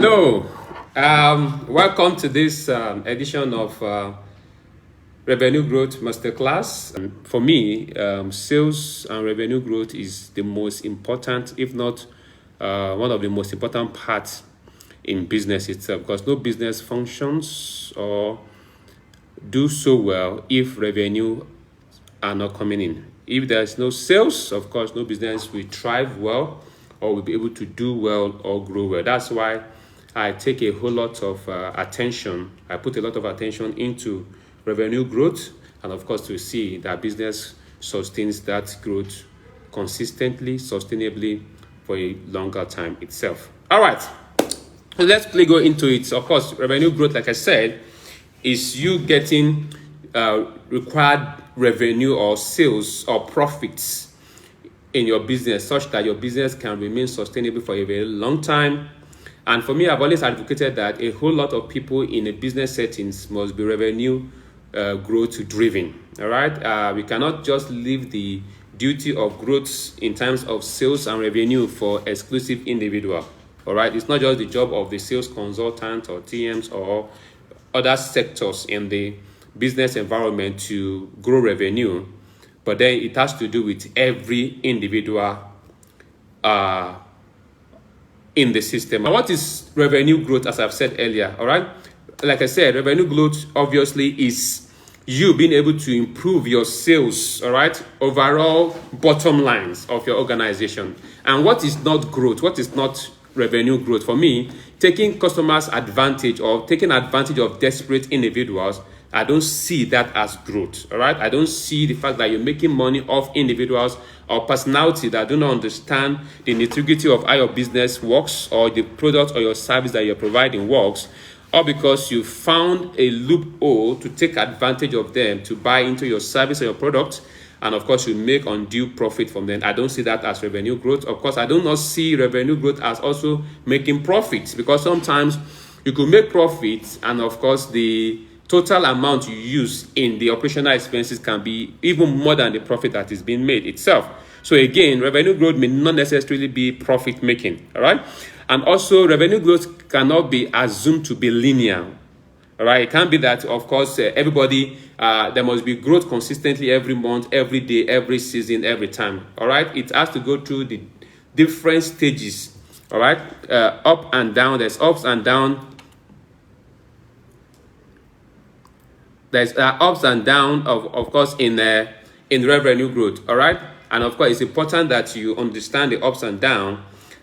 Hello, welcome to this edition of Revenue Growth Masterclass. For me, sales and revenue growth is the most important, if not one of the most important parts in business itself, because no business functions or do so well if revenue are not coming in. If there's no sales, of course, no business will thrive well or will be able to do well or grow well. That's why I take a whole lot of attention. I put a lot of attention into revenue growth, and of course, to see that business sustains that growth consistently, sustainably for a longer time itself. All right, so let's quickly go into it. Of course, revenue growth, like I said, is you getting required revenue or sales or profits in your business such that your business can remain sustainable for a very long time. And for me, I've always advocated that a whole lot of people in a business settings must be revenue growth driven. All right, we cannot just leave the duty of growth in terms of sales and revenue for exclusive individual. All right, it's not just the job of the sales consultant or TMs or other sectors in the business environment to grow revenue, but then it has to do with every individual in the system. And what is revenue growth? As I've said earlier, all right, like I said, revenue growth obviously is you being able to improve your sales, all right, overall bottom lines of your organization. And what is not growth? What is not revenue growth? For me, taking customers advantage or taking advantage of desperate individuals, I don't see that as growth. All right, I don't see the fact that you're making money off individuals or personality that do not understand the nitty-gritty of how your business works or the product or your service that you're providing works, or because you found a loophole to take advantage of them to buy into your service or your product, and of course you make undue profit from them. I don't see that as revenue growth. Of course, I do not see revenue growth as also making profits, because sometimes you could make profits and of course the total amount you use in the operational expenses can be even more than the profit that is being made itself. So again, revenue growth may not necessarily be profit making. All right, and also revenue growth cannot be assumed to be linear. All right, it can't be that, of course, everybody, there must be growth consistently every month, every day, every season, every time. All right, it has to go through the different stages. All right, up and down. There's ups and downs. There's ups and downs, of course, in revenue growth. All right, and of course, it's important that you understand the ups and downs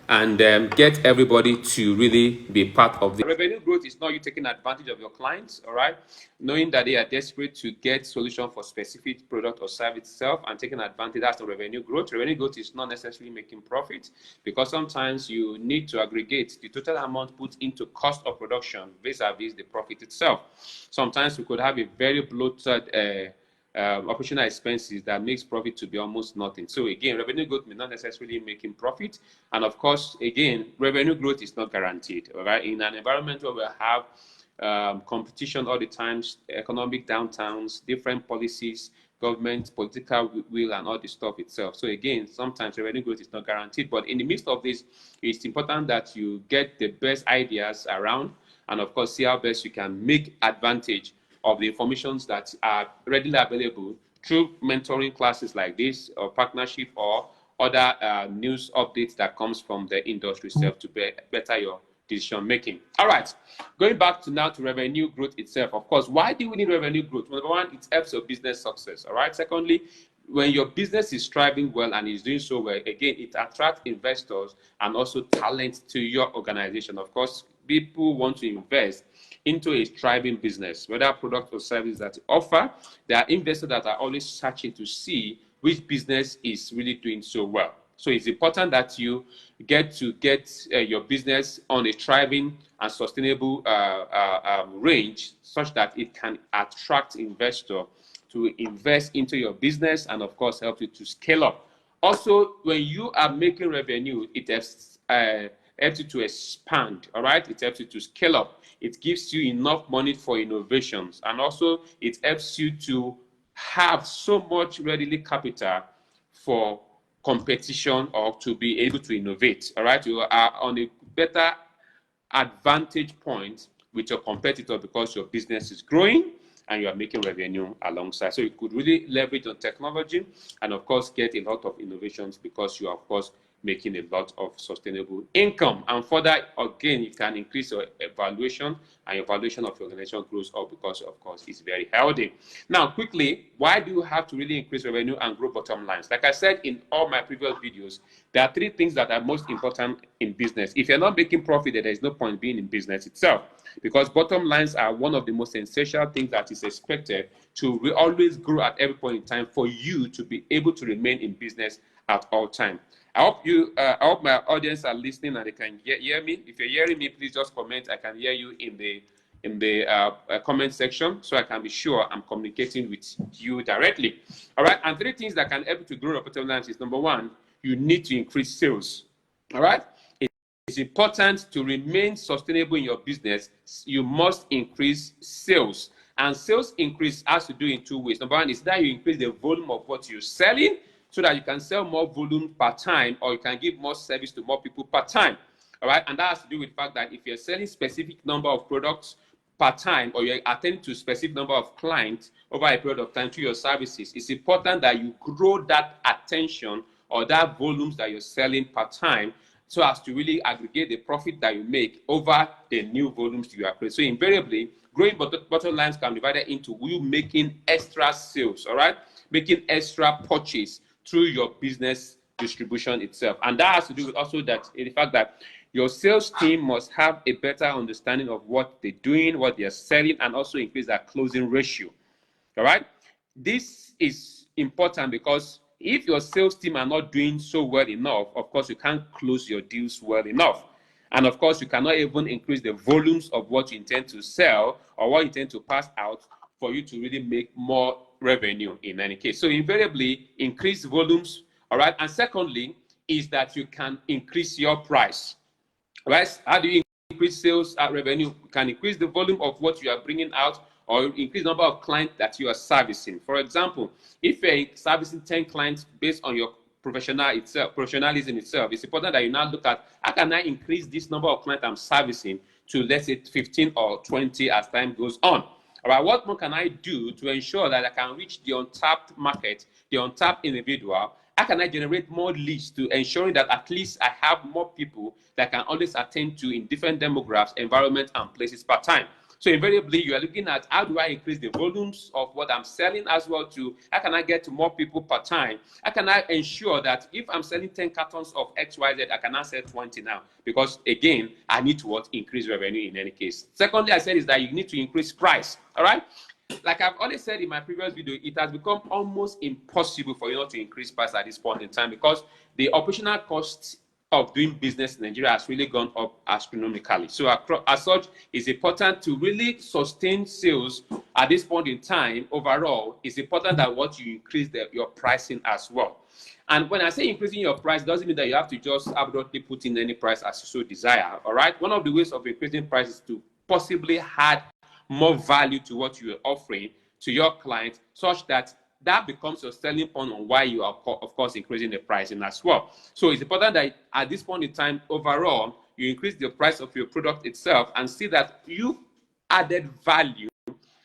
and get everybody to really be part of the revenue growth. Is not you taking advantage of your clients, all right, knowing that they are desperate to get solution for specific product or service itself and taking advantage. That's the revenue growth. Revenue growth is not necessarily making profit, because sometimes you need to aggregate the total amount put into cost of production vis-a-vis the profit itself. Sometimes we could have a very bloated operational expenses that makes profit to be almost nothing. So again, revenue growth may not necessarily making profit, and of course, again, revenue growth is not guaranteed. All right, in an environment where we have competition all the times, economic downtowns, different policies, government, political will, and all the stuff itself. So again, sometimes revenue growth is not guaranteed. But in the midst of this, it's important that you get the best ideas around, and of course, see how best you can make advantage of the informations that are readily available through mentoring classes like this, or partnership, or other news updates that comes from the industry itself to better your decision making. All right, going back to now to revenue growth itself. Of course, why do we need revenue growth? Number one, it helps your business success. All right. Secondly, when your business is thriving well and is doing so well, again, it attracts investors and also talent to your organization. Of course, people want to invest into a thriving business, whether product or service that you offer. There are investors that are always searching to see which business is really doing so well. So it's important that you get your business on a thriving and sustainable range, such that it can attract investors to invest into your business and, of course, help you to scale up. Also, when you are making revenue, it helps you to expand. All right, it helps you to scale up. It gives you enough money for innovations, and also it helps you to have so much readily capital for competition or to be able to innovate. All right, you are on a better advantage point with your competitor because your business is growing and you are making revenue alongside. So you could really leverage on technology and, of course, get a lot of innovations because you are, of course, making a lot of sustainable income. And further, again, you can increase your valuation and your valuation of your organization grows up because, of course, it's very healthy. Now, quickly, why do you have to really increase revenue and grow bottom lines? Like I said in all my previous videos, there are three things that are most important in business. If you're not making profit, then there is no point being in business itself, because bottom lines are one of the most essential things that is expected to always grow at every point in time for you to be able to remain in business at all time. I hope my audience are listening and they can hear me. If you're hearing me, please just comment. I can hear you in the comment section, so I can be sure I'm communicating with you directly. All right. And three things that can help you to grow your bottom line is: number one, you need to increase sales. All right. It's important to remain sustainable in your business. You must increase sales, and sales increase has to do in two ways. Number one is that you increase the volume of what you're selling, so that you can sell more volume per time, or you can give more service to more people per time. All right. And that has to do with the fact that if you're selling specific number of products per time, or you're attending to a specific number of clients over a period of time through your services, it's important that you grow that attention or that volumes that you're selling per time, so as to really aggregate the profit that you make over the new volumes you are creating. So invariably, growing bottom lines can be divided into you making extra sales, all right? Making extra purchase through your business distribution itself. And that has to do with also that the fact that your sales team must have a better understanding of what they're doing, what they're selling, and also increase their closing ratio. All right? This is important because if your sales team are not doing so well enough, of course, you can't close your deals well enough. And of course, you cannot even increase the volumes of what you intend to sell or what you intend to pass out for you to really make more revenue in any case. So invariably, increase volumes, all right? And secondly, is that you can increase your price, right? How do you increase sales revenue? You can increase the volume of what you are bringing out, or increase the number of clients that you are servicing. For example, if you're servicing 10 clients based on your professionalism itself, it's important that you now look at how can I increase this number of clients I'm servicing to, let's say, 15 or 20 as time goes on. All right, what more can I do to ensure that I can reach the untapped market, the untapped individual? How can I generate more leads to ensuring that at least I have more people that I can always attend to in different demographics, environments, and places per time? So invariably, you are looking at how do I increase the volumes of what I'm selling, as well to how can I get to more people per time? How can I ensure that if I'm selling 10 cartons of XYZ, I can now sell 20 now? Because again, I need to increase revenue in any case. Secondly, I said is that you need to increase price. All right. Like I've already said in my previous video, it has become almost impossible for you not to increase price at this point in time, because the operational costs of doing business in Nigeria has really gone up astronomically. So as such, it's important to really sustain sales at this point in time. Overall, it's important that what you increase your pricing as well. And when I say increasing your price, doesn't mean that you have to just abruptly put in any price as you so desire. All right. One of the ways of increasing price is to possibly add more value to what you are offering to your clients, such that becomes your selling point on why you are, of course, increasing the pricing as well. So it's important that at this point in time, overall, you increase the price of your product itself and see that you added value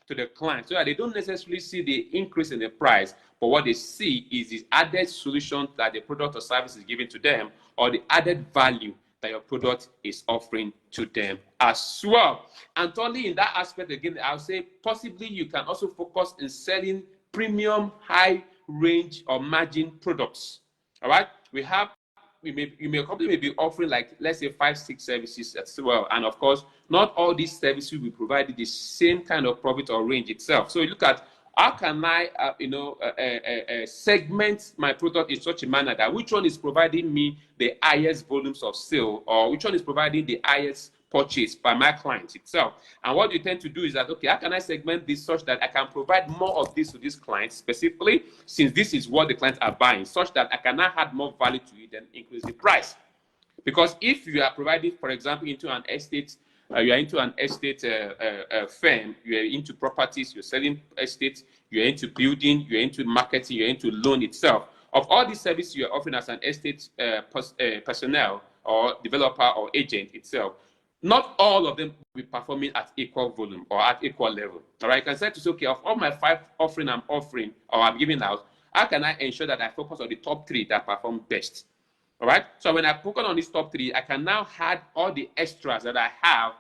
to the client, so that they don't necessarily see the increase in the price, but what they see is the added solution that the product or service is giving to them, or the added value that your product is offering to them as well. And thirdly, in that aspect, again, I'll say possibly you can also focus in selling premium, high range or margin products. All right, your company may be offering, like, let's say 5-6 services as well, and of course, not all these services will be provided the same kind of profit or range itself. So you look at how can I, segment my product in such a manner that which one is providing me the highest volumes of sale, or which one is providing the highest purchase by my client itself. And what you tend to do is that, okay, how can I segment this such that I can provide more of this to this client specifically, since this is what the clients are buying, such that I can now add more value to it and increase the price. Because if you are providing, for example, into an estate, you are into an estate firm, you are into properties, you're selling estates, you're into building, you're into marketing, you're into loan itself. Of all these services you're offering as an estate personnel or developer or agent itself, not all of them will be performing at equal volume or at equal level. All right, you can say to say, okay, of all my 5 offering I'm offering or I'm giving out, how can I ensure that I focus on the top 3 that perform best? All right, so when I focus on these top 3, I can now add all the extras that I have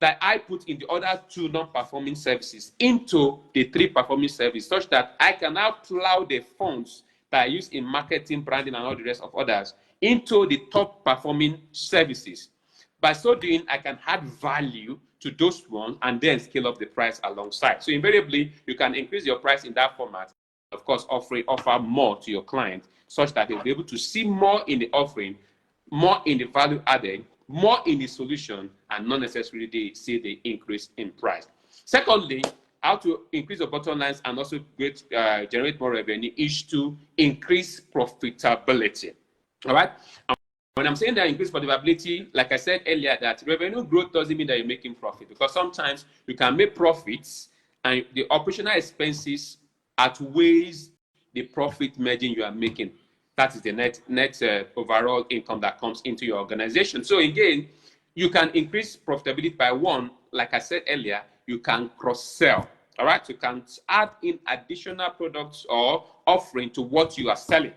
that I put in the other 2 non-performing services into the 3 performing services, such that I can now plow the funds that I use in marketing, branding, and all the rest of others into the top performing services. By so doing, I can add value to those ones and then scale up the price alongside. So invariably, you can increase your price in that format. Of course, offer more to your client such that they'll be able to see more in the offering, more in the value added, more in the solution, and not necessarily they see the increase in price. Secondly, how to increase your bottom lines and also generate more revenue is to increase profitability. All right. And when I'm saying that increase profitability, like I said earlier, that revenue growth doesn't mean that you're making profit, because sometimes you can make profits and the operational expenses outweighs the profit margin you are making. That is the net overall income that comes into your organization. So again, you can increase profitability by one, like I said earlier, you can cross-sell. All right, you can add in additional products or offering to what you are selling.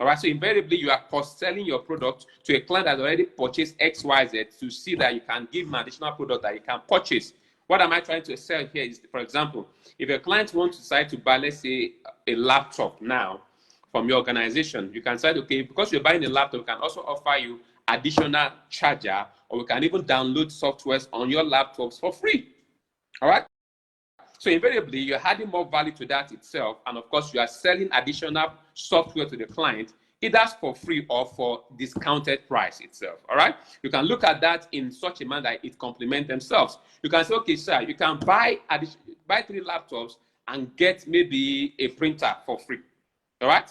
All right, so invariably you are cross-selling your product to a client that already purchased XYZ to see that you can give an additional product that you can purchase. What am I trying to sell here is, for example, if a client wants to decide to buy, let's say, a laptop now from your organization, you can say, okay, because you're buying a laptop, we can also offer you additional charger, or we can even download softwares on your laptops for free. All right. So invariably, you're adding more value to that itself. And of course, you are selling additional software to the client, either for free or for discounted price itself. All right. You can look at that in such a manner that it complements themselves. You can say, okay, sir, you can buy 3 laptops and get maybe a printer for free. All right.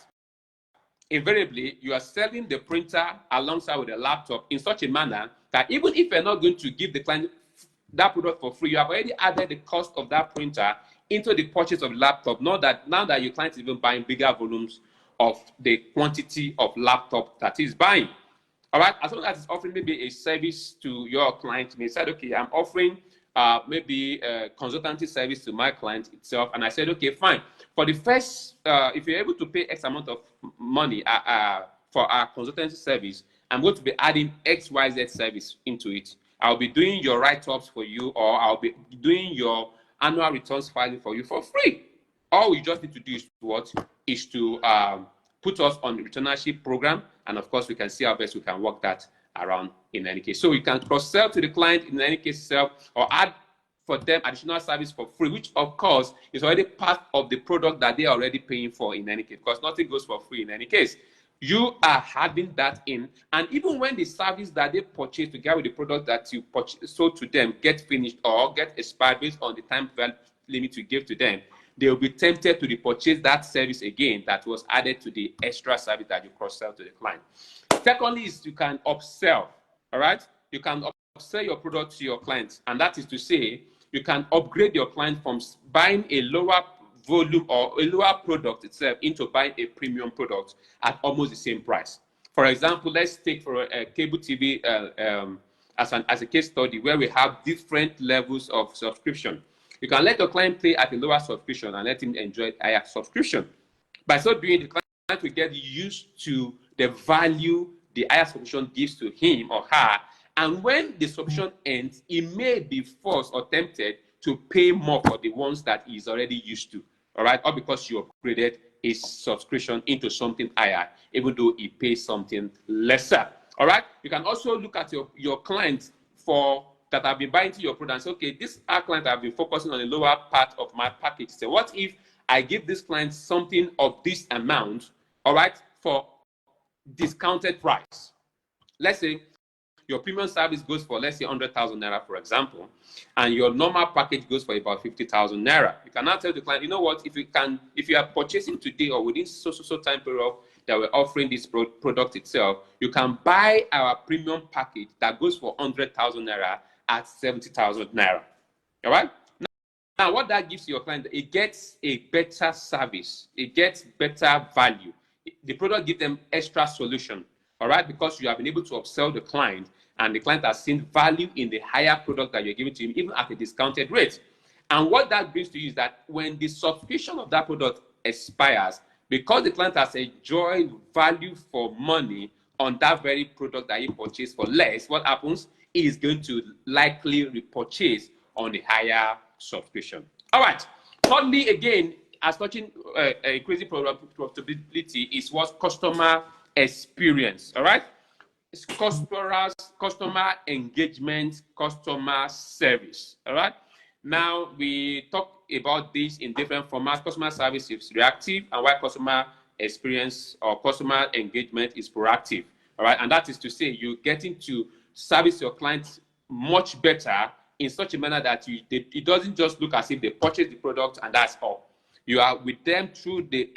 Invariably, you are selling the printer alongside with the laptop in such a manner that even if you're not going to give the client that product for free, you have already added the cost of that printer into the purchase of the laptop. Now that your client is even buying bigger volumes of the quantity of laptop that he's buying. All right, as long as it's offering maybe a service to your client, you may say, okay, I'm offering maybe a consultancy service to my client itself, and I said, okay, fine. For the first, if you're able to pay X amount of money for our consultancy service, I'm going to be adding XYZ service into it. I'll be doing your write-ups for you, or I'll be doing your annual returns filing for you for free. All you just need to do is to put us on the returnship program, and of course we can see how best we can work that around in any case. So you can cross-sell to the client in any case itself, or add for them additional service for free, which of course is already part of the product that they are already paying for in any case, because nothing goes for free in any case. You are having that in, and even when the service that they purchase together with the product that you sold to them get finished or get expired based on the time limit you give to them, they will be tempted to repurchase that service again that was added to the extra service that you cross-sell to the client. Secondly is you can upsell. All right, you can upsell your product to your clients, and that is to say you can upgrade your client from buying a lower volume or a lower product itself into buying a premium product at almost the same price. For example, let's take for a cable TV as a case study where we have different levels of subscription. You can let your client pay at a lower subscription and let him enjoy a higher subscription. By so doing, the client will get used to the value the higher subscription gives to him or her. And when the subscription ends, he may be forced or tempted to pay more for the ones that he's already used to. All right, or because you upgraded his subscription into something higher, even though he pays something lesser. All right, you can also look at your clients that have been buying to your product and say, okay, this client have been focusing on the lower part of my package. So what if I give this client something of this amount, all right, for discounted price? Let's say your premium service goes for, let's say, 100,000 naira, for example, and your normal package goes for about 50,000 naira. You can now tell the client, you know what, if you are purchasing today or within so time period that we're offering this product itself, you can buy our premium package that goes for 100,000 naira at 70,000 naira. All right? Now, what that gives your client, it gets a better service. It gets better value. The product gives them extra solution. All right, because you have been able to upsell the client, and the client has seen value in the higher product that you're giving to him, even at a discounted rate. And what that brings to you is that when the subscription of that product expires, because the client has enjoyed value for money on that very product that he purchased for less, what happens? He is going to likely repurchase on the higher subscription. All right. Thirdly, again, as touching increasing profitability is what customer experience. All right. It's customer engagement, customer service. All right. Now we talk about this in different formats. Customer service is reactive, and while customer experience or customer engagement is proactive. All right, and that is to say, you're getting to service your clients much better in such a manner that it doesn't just look as if they purchase the product and that's all. You are with them through the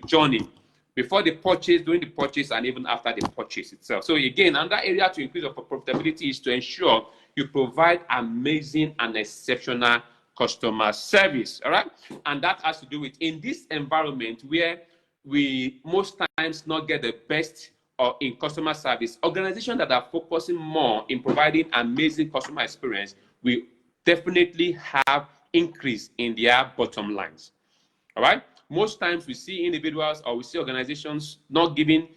journey, before they purchase, during the purchase, and even after the purchase itself. So again, another area to increase your profitability is to ensure you provide amazing and exceptional customer service. All right, and that has to do with, in this environment where we most times not get the best or in customer service, organizations that are focusing more in providing amazing customer experience will definitely have increase in their bottom lines. All right. Most times we see individuals or we see organizations not giving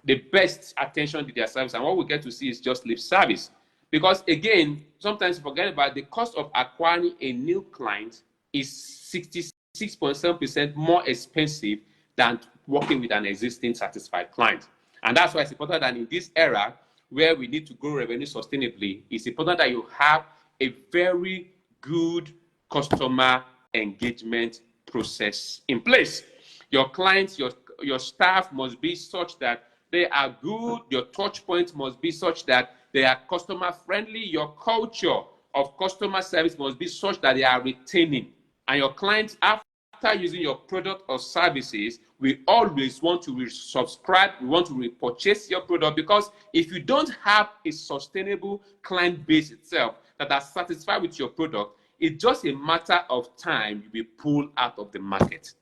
the best attention to their service, and what we get to see is just lip service. Because again, sometimes we forget about the cost of acquiring a new client is 66.7% more expensive than working with an existing satisfied client. And that's why it's important that in this era where we need to grow revenue sustainably, it's important that you have a very good customer engagement process in place. Your clients, your staff must be such that they are good. Your touch points must be such that they are customer friendly. Your culture of customer service must be such that they are retaining. And your clients, after using your product or services, we always want to resubscribe. We want to repurchase your product, because if you don't have a sustainable client base itself that are satisfied with your product, it's just a matter of time you'll be pulled out of the market.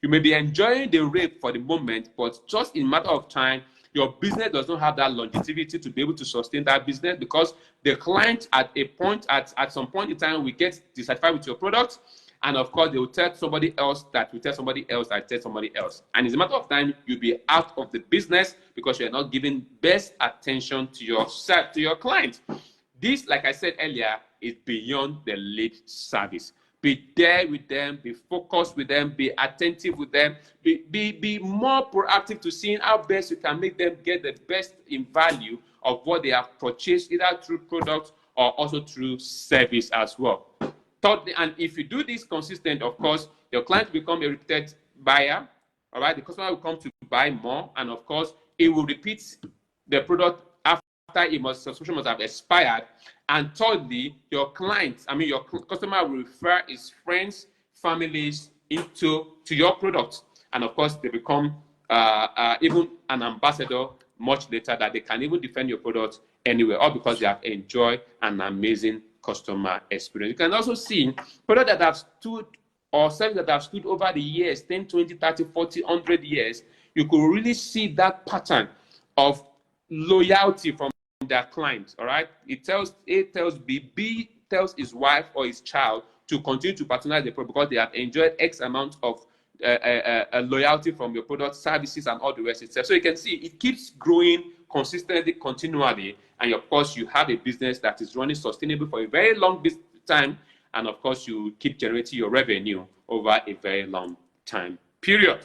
You may be enjoying the rate for the moment, but just in a matter of time, your business does not have that longevity to be able to sustain that business, because the client at some point in time will get dissatisfied with your product. And of course, they will tell somebody else that will tell somebody else that will tell somebody else. And it's a matter of time, you'll be out of the business because you're not giving best attention to your client. This, like I said earlier, is beyond the lead service. Be there with them, be focused with them, be attentive with them, be more proactive to seeing how best you can make them get the best in value of what they have purchased, either through product or also through service as well. Thirdly, and if you do this consistent, of course, your client will become a repeated buyer. All right, the customer will come to buy more, and of course, it will repeat the product after subscription must have expired. And thirdly, your customer will refer his friends, families to your product, and of course, they become even an ambassador much later, that they can even defend your product anywhere, all because they have enjoyed an amazing customer experience. You can also see products that have stood, or services that have stood over the years, 10, 20, 30, 40, 100 years. You could really see that pattern of loyalty from their clients. All right, A tells B tells his wife or his child to continue to patronize the product because they have enjoyed X amount of loyalty from your product, services, and all the rest itself. So you can see it keeps growing consistently, continually, and of course you have a business that is running sustainable for a very long time, and of course you keep generating your revenue over a very long time period.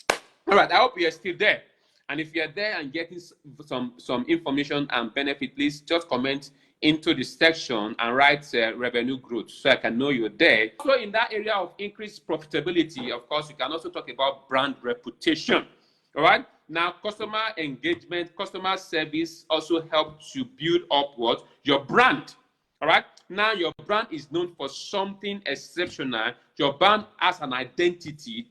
All right, I hope you are still there, and if you are there and getting some information and benefit, please just comment into the section and write revenue growth so I can know you're there. So in that area of increased profitability, of course, you can also talk about brand reputation. All right. Now, customer engagement, customer service also helps you build up what? Your brand. All right. Now, your brand is known for something exceptional. Your brand has an identity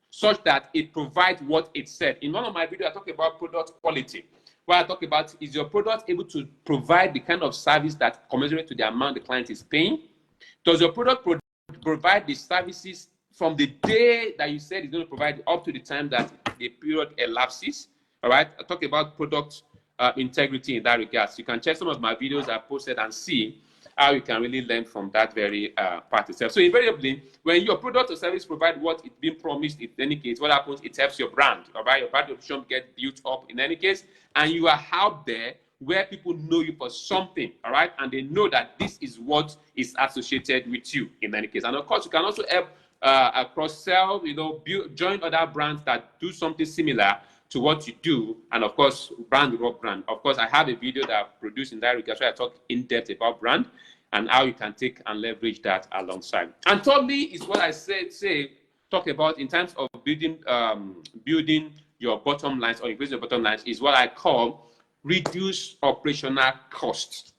such that it provides what it said. In one of my videos, I talk about product quality. What I talk about is your product able to provide the kind of service that commensurate to the amount the client is paying? Does your product provide the services from the day that you said it's going to provide up to the time that the period elapses? All right. I talk about product integrity in that regard. So you can check some of my videos I posted and see how you can really learn from that very part itself. So invariably, when your product or service provide what it's been promised, in any case, what happens, it helps your brand, all right? Your brand reputation get built up in any case, and you are out there where people know you for something, all right? And they know that this is what is associated with you in any case. And of course, you can also help cross-sell, join other brands that do something similar to what you do, and of course, brand rub brand. Of course, I have a video that I've produced in that regard where I talk in depth about brand and how you can take and leverage that alongside. And thirdly is what I talk about in terms of building your bottom lines or increasing your bottom lines is what I call reduce operational costs.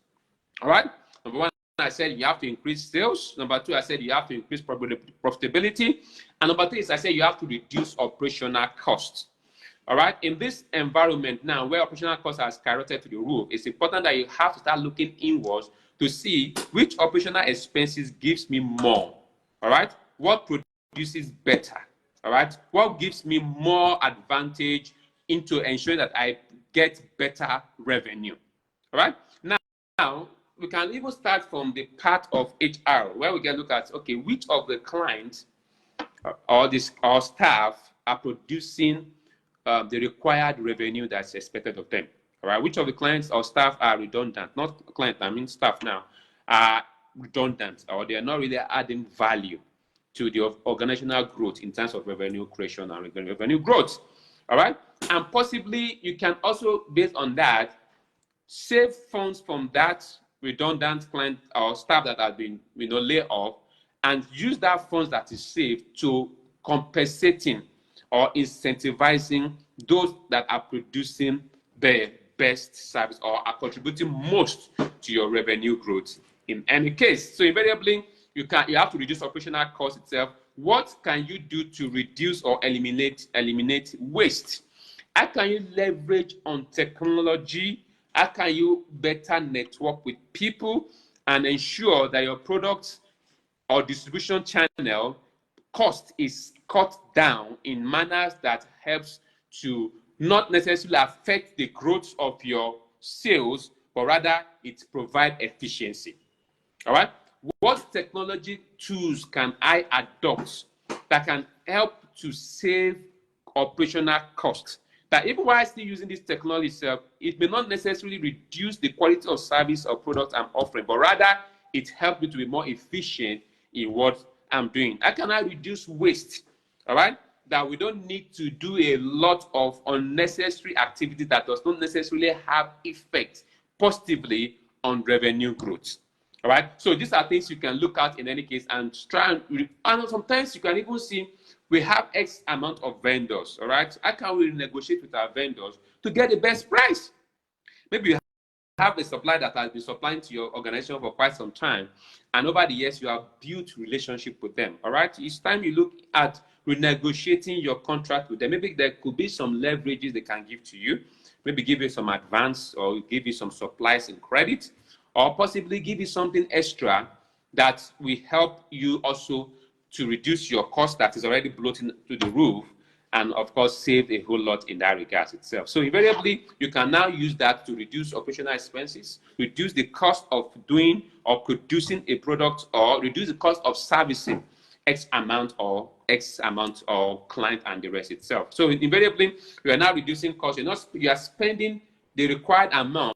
All right. Number one, I said you have to increase sales. Number two, I said you have to increase profitability. And number three is I said you have to reduce operational costs. All right. In this environment now where operational costs are skyrocketed to the roof, it's important that you have to start looking inwards to see which operational expenses gives me more. All right. What produces better. All right. What gives me more advantage into ensuring that I get better revenue. All right. Now we can even start from the part of HR where we can look at, okay, which of the clients or staff are producing the required revenue that's expected of them. All right, which of the clients or staff are redundant? Not client, I mean staff now, are redundant, or they are not really adding value to the organizational growth in terms of revenue creation and revenue growth. All right, and possibly you can also, based on that, save funds from that redundant client or staff that have been laid off, and use that funds that is saved to compensating or incentivizing those that are producing the best service or are contributing most to your revenue growth in any case. So invariably, you have to reduce operational cost itself. What can you do to reduce or eliminate waste? How can you leverage on technology? How can you better network with people and ensure that your products or distribution channel cost is cut down in manners that helps to not necessarily affect the growth of your sales, but rather it provide efficiency. All right. What technology tools can I adopt that can help to save operational costs? That even while still using this technology itself, it may not necessarily reduce the quality of service or product I'm offering, but rather it helps me to be more efficient in what I'm doing. How can I reduce waste? All right, that we don't need to do a lot of unnecessary activity that does not necessarily have effect positively on revenue growth. All right, so these are things you can look at in any case and try and sometimes you can even see we have X amount of vendors. All right, how can we negotiate with our vendors to get the best price? Maybe you have a supplier that has been supplying to your organization for quite some time, and over the years you have built relationship with them. All right, each time you look at renegotiating your contract with them, maybe there could be some leverages they can give to you, maybe give you some advance or give you some supplies in credit, or possibly give you something extra that will help you also to reduce your cost that is already bloating to the roof, and of course save a whole lot in that regard itself. So invariably, you can now use that to reduce operational expenses, reduce the cost of doing or producing a product, or reduce the cost of servicing X amount or client and the rest itself. So invariably, you are now reducing costs. You are spending the required amount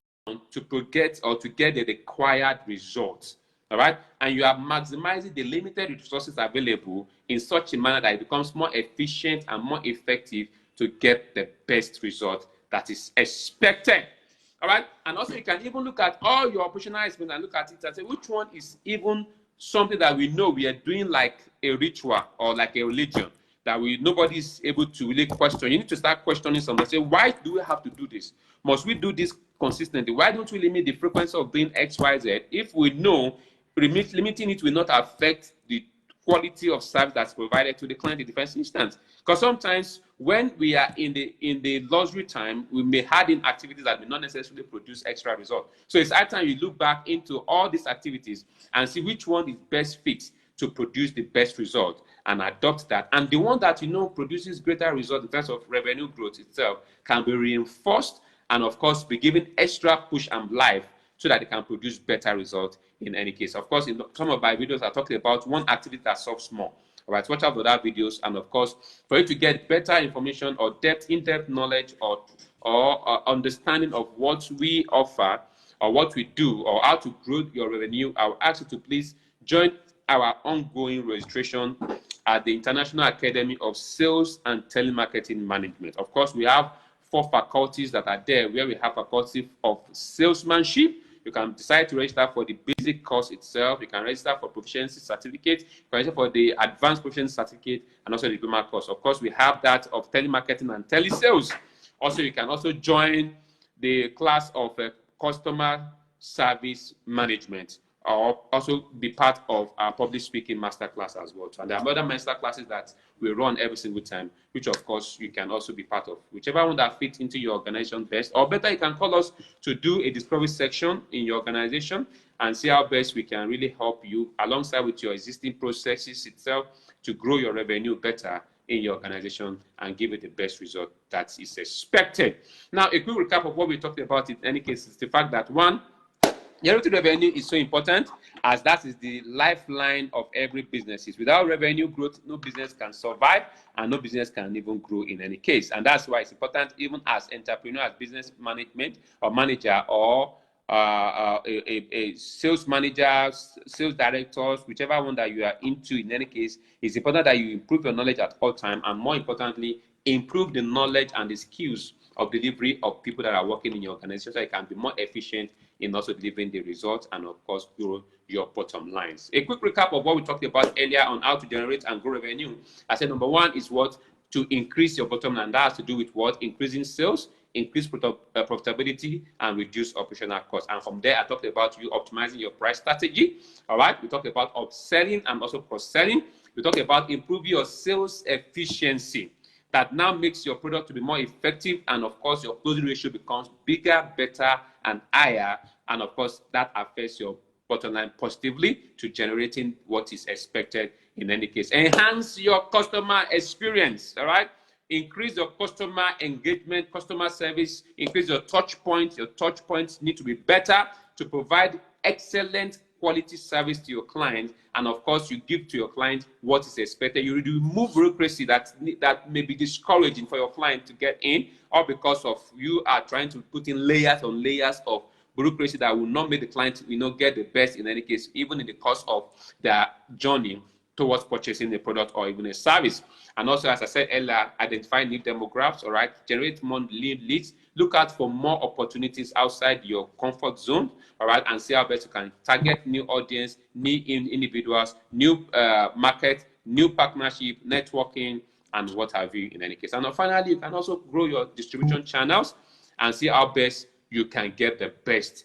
to get the required results. All right, and you are maximizing the limited resources available in such a manner that it becomes more efficient and more effective to get the best result that is expected. All right, and also you can even look at all your operational expenses and look at it and say which one is even something that we know we are doing like a ritual or like a religion that nobody is able to really question. You need to start questioning something. Say, why do we have to do this? Must we do this consistently? Why don't we limit the frequency of doing X, Y, Z if we know limiting it will not affect the quality of service that's provided to the client in the first instance? Because sometimes when we are in the luxury time, we may add in activities that may not necessarily produce extra results. So it's high time you look back into all these activities and see which one is best fit to produce the best result and adopt that. And the one that produces greater result in terms of revenue growth itself can be reinforced and of course be given extra push and life so that they can produce better results in any case. Of course, in some of my videos are talking about one activity that solves more. All right, watch out for that videos, and of course, for you to get better information or in-depth knowledge or understanding of what we offer or what we do or how to grow your revenue, I'll ask you to please join our ongoing registration at the International Academy of Sales and Telemarketing Management. Of course, we have 4 faculties that are there, where we have faculty of salesmanship. You can decide to register for the basic course itself. You can register for proficiency certificate. You can register for the advanced proficiency certificate and also the diploma course. Of course, we have that of telemarketing and telesales. Also, you can also join the class of customer service management, or also be part of our public speaking masterclass as well. And there are other master classes that we run every single time, which of course you can also be part of. Whichever one that fits into your organization best, or better, you can call us to do a discovery section in your organization and see how best we can really help you alongside with your existing processes itself to grow your revenue better in your organization and give it the best result that is expected. Now, a quick recap of what we talked about in any case is the fact that, one, generating revenue is so important, as that is the lifeline of every business. Without revenue growth, no business can survive and no business can even grow in any case. And that's why it's important, even as entrepreneur, as business management or manager, or a sales manager, sales directors, whichever one that you are into in any case, it's important that you improve your knowledge at all time, and more importantly, improve the knowledge and the skills of delivery of people that are working in your organization, so you can be more efficient in also delivering the results and of course grow your bottom lines. A quick recap of what we talked about earlier on how to generate and grow revenue. I said number 1 is what? To increase your bottom line. That has to do with what? Increasing sales, increase profitability, and reduce operational costs. And from there, I talked about you optimizing your price strategy. All right, we talked about upselling and also cross-selling. We talked about improving your sales efficiency. That now makes your product to be more effective, and of course your closing ratio becomes bigger, better, and higher, and of course that affects your bottom line positively to generating what is expected in any case. Enhance your customer experience. All right, increase your customer engagement, customer service, increase your touch points. Your touch points need to be better to provide excellent quality service to your client, and of course you give to your client what is expected. You remove bureaucracy that may be discouraging for your client to get in, or because of you are trying to put in layers on layers of bureaucracy that will not make the client get the best in any case, even in the course of their journey towards purchasing a product or even a service. And also, as I said earlier, identify new demographics. All right, generate more leads. Look out for more opportunities outside your comfort zone. All right, and see how best you can target new audience, new individuals, new market, new partnership, networking, and what have you in any case. And finally, you can also grow your distribution channels and see how best you can get the best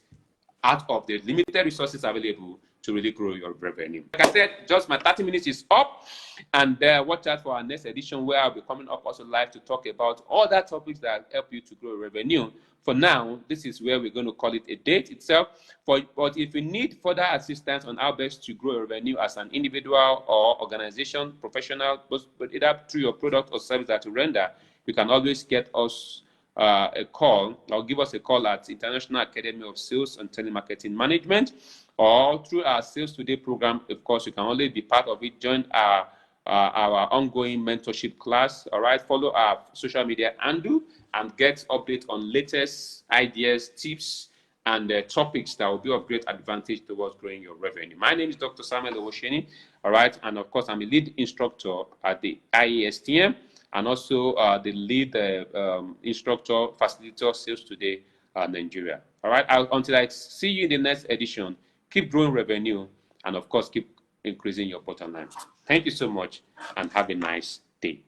out of the limited resources available to really grow your revenue. Like I said, just my 30 minutes is up, and watch out for our next edition, where I'll be coming up also live to talk about all that topics that help you to grow revenue. For now, this is where we're going to call it a date itself. But if you need further assistance on how best to grow revenue as an individual or organization, professional, but either through your product or service that you render, you can always get us a call, or give us a call at International Academy of Sales and Telemarketing Management, or through our Sales Today program. Of course, you can only be part of it. Join our ongoing mentorship class. All right, follow our social media handle and get updates on latest ideas, tips, and topics that will be of great advantage towards growing your revenue. My name is Dr. Samuel Owosheni. All right, and of course, I'm a lead instructor at the IASTM, and also the lead instructor, facilitator, Sales Today Nigeria. All right, until I see you in the next edition, keep growing revenue, and of course, keep increasing your bottom line. Thank you so much, and have a nice day.